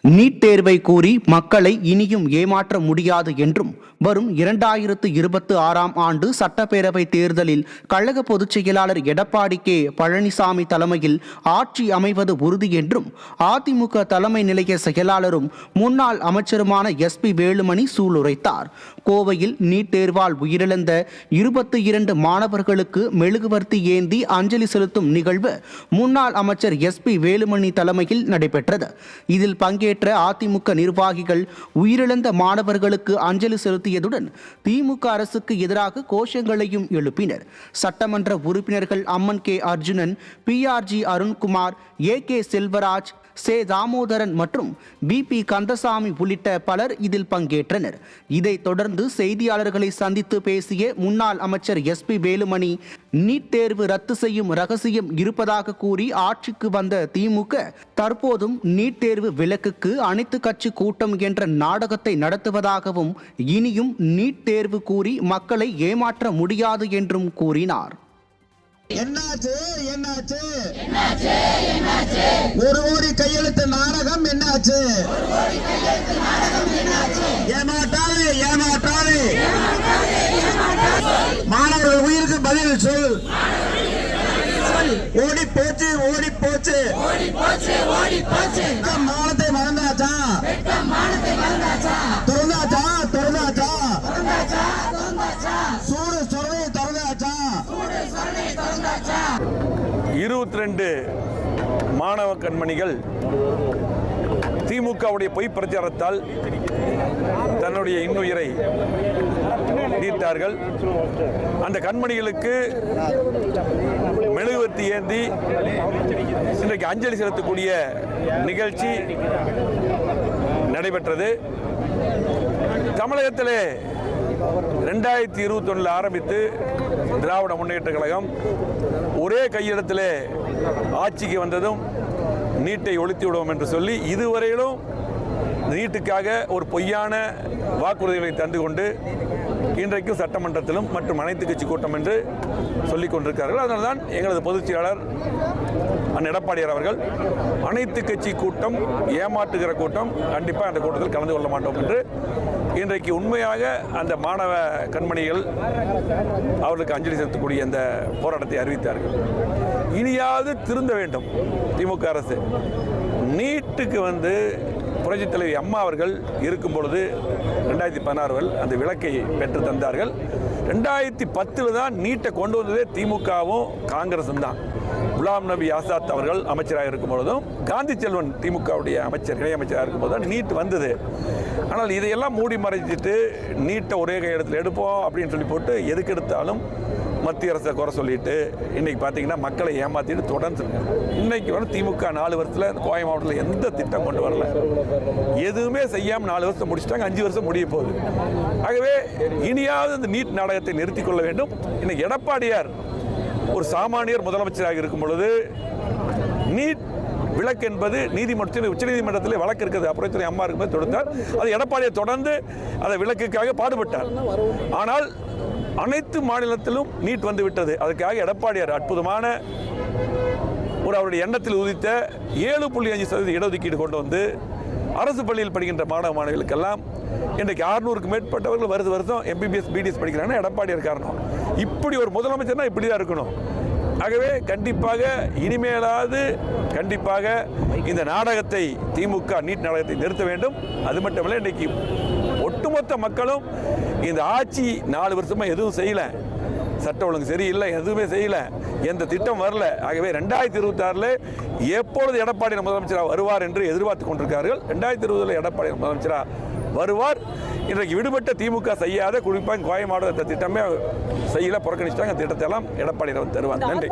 NEET தேர்வை கூறி மக்களை இனியும் ஏமாற்ற முடியாது என்றும் வரும் 2026ஆம் ஆண்டு சட்டப்பேரவை தேர்தலில் கழக பொதுச் செயலாளர் எடப்பாடி கே பழனிசாமி தலைமையில் ஆட்சி அமைவது உறுதி என்றும் அதிமுக தலைமை நிலைய செயலாளரும் முன்னாள் அமைச்சருமான SP வேலுமணி சூளுரைத்தார். கோவையில் நீட் தேர்வால் உயிரிழந்த 22 மாணவர்களுக்கு மெழுகுவர்த்தி ஏந்தி அஞ்சலி செலுத்தும் நிகழ்வு முன்னாள் அமைச்சர் SP வேலுமணி தலைமையில் நடைபெற்றது. இதில் பங்கேற்ற அதிமுக நிர்வாகிகள் உயிரிழந்த மாணவர்களுக்கு அஞ்சலி செலுத்தியதுடன் திமுக அரசுக்கு எதிராக கோஷங்களையும் எழுப்பினர். சட்டமன்ற உறுப்பினர்கள் Amman K Arjunan, PRG Arunkumar, AK Selvaraj, சே தாமோதரன் மற்றும் BP கந்தசாமி உள்ளிட்ட பலர் இதில் பங்கேற்றனர். இதைத் தொடர்ந்து செய்தியாளர்களை சந்தித்து பேசிய முன்னாள் அமைச்சர் SP வேலுமணி, நீட் தேர்வு ரத்து செய்யும் ரகசியம் இருப்பதாக கூறி ஆட்சிக்கு வந்த திமுக தற்போதும் நீட் தேர்வு விலக்குக்கு அனைத்து கட்சி கூட்டம் என்ற நாடகத்தை நடத்துவதாகவும் இனியும் நீட் தேர்வு கூறி மக்களை ஏமாற்ற முடியாது என்றும் கூறினார். என்னாச்சு என்னாச்சு ஒரு கோடி கையெழுத்து நாடகம் என்னாச்சு? ஏமாற்றாதே ஏமாற்றாதே, மாணவர்கள் உயிருக்கு பதில் சொல். ஓடி போச்சு ஓடி போச்சு, மானத்தை மறந்தாச்சா? திறந்தாச்சா திறந்தாச்சா? சூடு சொல்றதை திறந்தாச்சா? 22 மாணவ கண்மணிகள் திமுகவுடைய பொய் பிரச்சாரத்தால் தன்னுடைய இன்னுயிரை நீத்தார்கள். அந்த கண்மணிகளுக்கு மெழுகுவர்த்தி ஏந்தி இன்றைக்கு அஞ்சலி செலுத்தக்கூடிய நிகழ்ச்சி நடைபெற்றது. தமிழகத்திலே 2021 ஆரம்பித்து திராவிட முன்னேற்ற கழகம் ஒரே கையெழுத்திலே ஆட்சிக்கு வந்ததும் நீட்டை ஒழித்து விடுவோம் என்று சொல்லி இதுவரையிலும் நீட்டுக்காக ஒரு பொய்யான வாக்குறுதிகளை தந்து கொண்டு இன்றைக்கும் சட்டமன்றத்திலும் மற்றும் அனைத்து கட்சி கூட்டம் என்று சொல்லிக் கொண்டிருக்கிறார்கள். அதனால்தான் எங்களது பொதுச் செயலாளர் அண்ணன் எடப்பாடியார் அவர்கள் அனைத்து கட்சி கூட்டம் ஏமாற்றுகிற கூட்டம், கண்டிப்பாக அந்த கூட்டத்தில் கலந்து கொள்ள மாட்டோம் என்று இன்றைக்கு உண்மையாக அந்த மாணவ கண்மணிகள் அவர்களுக்கு அஞ்சலி செலுத்தக்கூடிய அந்த போராட்டத்தை அறிவித்தார்கள். இனியாவது திருந்த வேண்டும் திமுக அரசு. நீட்டுக்கு புரட்சித் தலைவி அம்மா அவர்கள் இருக்கும் பொழுது 2016 அந்த விலக்கை பெற்று தந்தார்கள். 2010 தான் நீட்டை கொண்டு வந்ததே திமுகவும் காங்கிரசும் தான். குலாம் நபி ஆசாத் அவர்கள் அமைச்சராக இருக்கும் பொழுதும் காந்தி செல்வன் திமுகவுடைய அமைச்சர் இணையமைச்சராக இருக்கும் போது தான் நீட் வந்தது. ஆனால் இதையெல்லாம் மூடி மறைச்சிட்டு நீட்டை ஒரே கையெழுத்தில் எடுப்போம் அப்படின்னு சொல்லி போட்டு எதுக்கு எடுத்தாலும் மத்திய அரசை குறை சொல்லிட்டு இன்னைக்கு பார்த்தீங்கன்னா மக்களை ஏமாற்றிட்டு தொடர்ந்து இன்னைக்கு திமுக 4 வருஷத்தில் கோவை மாவட்டத்தில் எந்த திட்டம் கொண்டு வரல, எதுவுமே செய்யாமல் 4 வருஷம் முடிச்சுட்டாங்க. 5 வருஷம் முடிய போகுது. ஆகவே இனியாவது இந்த நீட் நாடகத்தை நிறுத்திக் கொள்ள வேண்டும். இன்னைக்கு எடப்பாடியார் ஒரு சாமானியர் முதலமைச்சராக இருக்கும் பொழுது நீட் விலக்கு என்பது நீதிமன்றத்தில் உச்சநீதிமன்றத்தில் வழக்கு இருக்கிறது. அப்புறத்துறை அம்மா இருக்கும்போது தொடுத்தார். அது எடப்பாடியார் தொடர்ந்து அதை விலக்குக்காக பாடுபட்டார். ஆனால் அனைத்து மாநிலத்திலும் நீட் வந்து விட்டது. அதுக்காக எடப்பாடியார் அற்புதமான அவருடைய எண்ணத்தில் உதித்த 7.5% இடஒதுக்கீடு கொண்டு வந்து அரசு பள்ளியில் படிக்கின்ற மாணவ மாணவிகளுக்கெல்லாம் இன்றைக்கு 600க்கு மேற்பட்டவர்கள் வருஷம் MBBS BDS படிக்கிறாங்கன்னா எடப்பாடியார் காரணம். இப்படி ஒரு முதலமைச்சர்னா இப்படி தான் இருக்கணும். ஆகவே கண்டிப்பாக இனிமேலாவது கண்டிப்பாக இந்த நாடகத்தை திமுக நீட் நாடகத்தை நிறுத்த வேண்டும். அது மட்டுமல்ல, இன்றைக்கு ஒட்டுமொத்த மக்களும் இந்த ஆட்சி 4 வருஷமா எதுவும் செய்யல, சட்ட ஒழுங்கு சரியில்லை, எதுவுமே செய்யல, எந்த திட்டம் வரல. ஆகவே 2026 எப்பொழுது எடப்பாடி முதலமைச்சராக வருவார் என்று எதிர்பார்த்து கொண்டிருக்கிறார்கள். 2020 எடப்பாடி முதலமைச்சராக வருவார். இன்றைக்கு விடுபட்ட திமுக செய்யாத குறிப்பாக கோவை மாவட்ட திட்டமே செய்யல, புறக்கணிச்சிட்டாங்க. திட்டத்தை எல்லாம் எடப்பாடி தருவார். நன்றி.